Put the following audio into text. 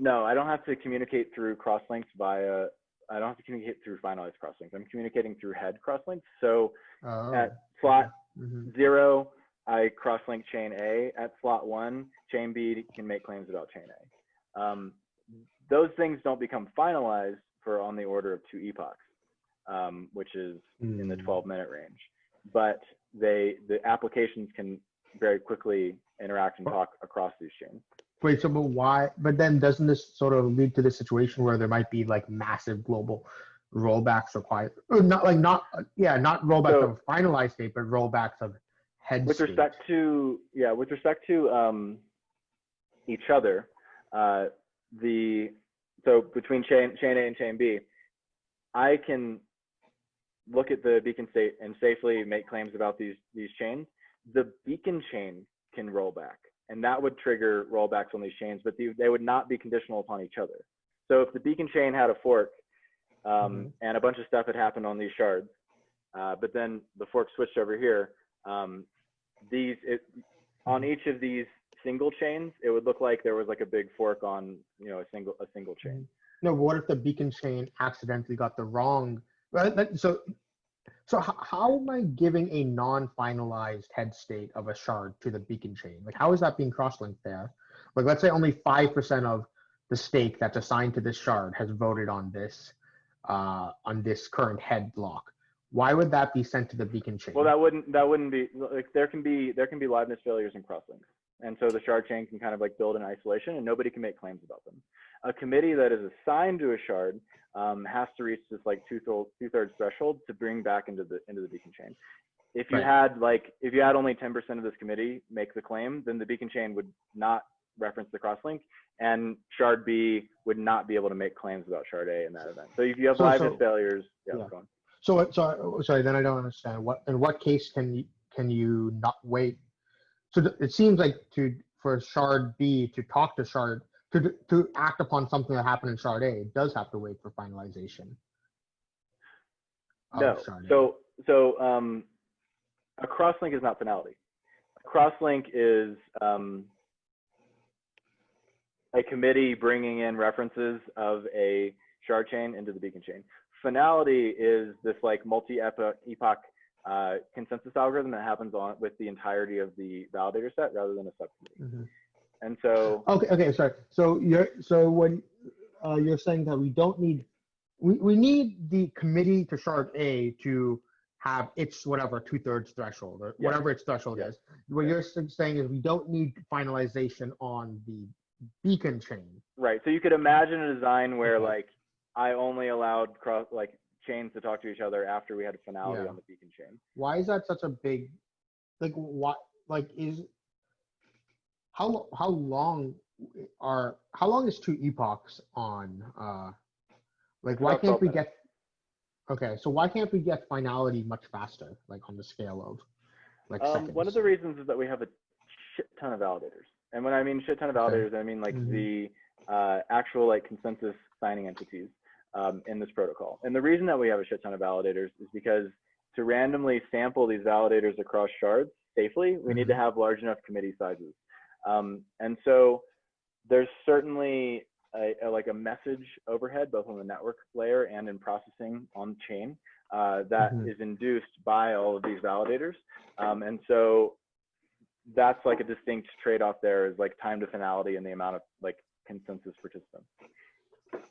No, I don't have to communicate through crosslinks via, I don't have to communicate through finalized crosslinks. I'm communicating through head crosslinks. So at slot 0, I crosslink chain A. At slot 1, chain B can make claims about chain A. Those things don't become finalized for on the order of 2 epochs, which is in the 12-minute range. But the applications can very quickly interact and talk across these chains. Wait, so but why? But then doesn't this sort of lead to the situation where there might be like massive global rollbacks required? Or not rollbacks of finalized state, but rollbacks of head with state. Respect to with respect to each other, so between chain A and chain B, I can look at the beacon state and safely make claims about these chains. The beacon chain can roll back, and that would trigger rollbacks on these chains, but they would not be conditional upon each other. So if the beacon chain had a fork and a bunch of stuff had happened on these shards, but then the fork switched over here, on each of these single chains, it would look like there was like a big fork on a single chain. No, but what if the beacon chain accidentally got the wrong? So how am I giving a non-finalized head state of a shard to the beacon chain? Like, how is that being cross-linked there? Like, let's say only 5% of the stake that's assigned to this shard has voted on this current head block. Why would that be sent to the beacon chain? Well, that wouldn't be like, there can be liveness failures in crosslinks, and so the shard chain can kind of like build in isolation, and nobody can make claims about them. A committee that is assigned to a shard has to reach this like two-thirds threshold to bring back into the beacon chain. If you had only 10% of this committee make the claim, then the beacon chain would not reference the crosslink, and shard B would not be able to make claims about shard A in that event. So if you have liveness failures, go on. So sorry, then I don't understand. In what case can you not wait? So it seems like for shard B to talk to shard to act upon something that happened in shard A, it does have to wait for finalization. No. So a crosslink is not finality. A crosslink is a committee bringing in references of a shard chain into the beacon chain. Finality is this like multi-epoch consensus algorithm that happens with the entirety of the validator set rather than a subcommittee. And so okay, sorry. So when you're saying that we don't need we need the committee to shard A to have its whatever 2/3 threshold or whatever its threshold is. What you're saying is we don't need finalization on the beacon chain. Right. So you could imagine a design where like I only allowed chains to talk to each other after we had a finality on the beacon chain. Why is that such a big how long is 2 epochs on why can't we get why can't we get finality much faster, like on the scale of seconds? One of the reasons is that we have a shit ton of validators, and when I mean shit ton of validators, I mean the actual like consensus signing entities in this protocol. And the reason that we have a shit ton of validators is because to randomly sample these validators across shards safely, we need to have large enough committee sizes. And so there's certainly a message overhead, both on the network layer and in processing on chain, that is induced by all of these validators. And so that's like a distinct trade-off there, is like time to finality and the amount of like consensus participants.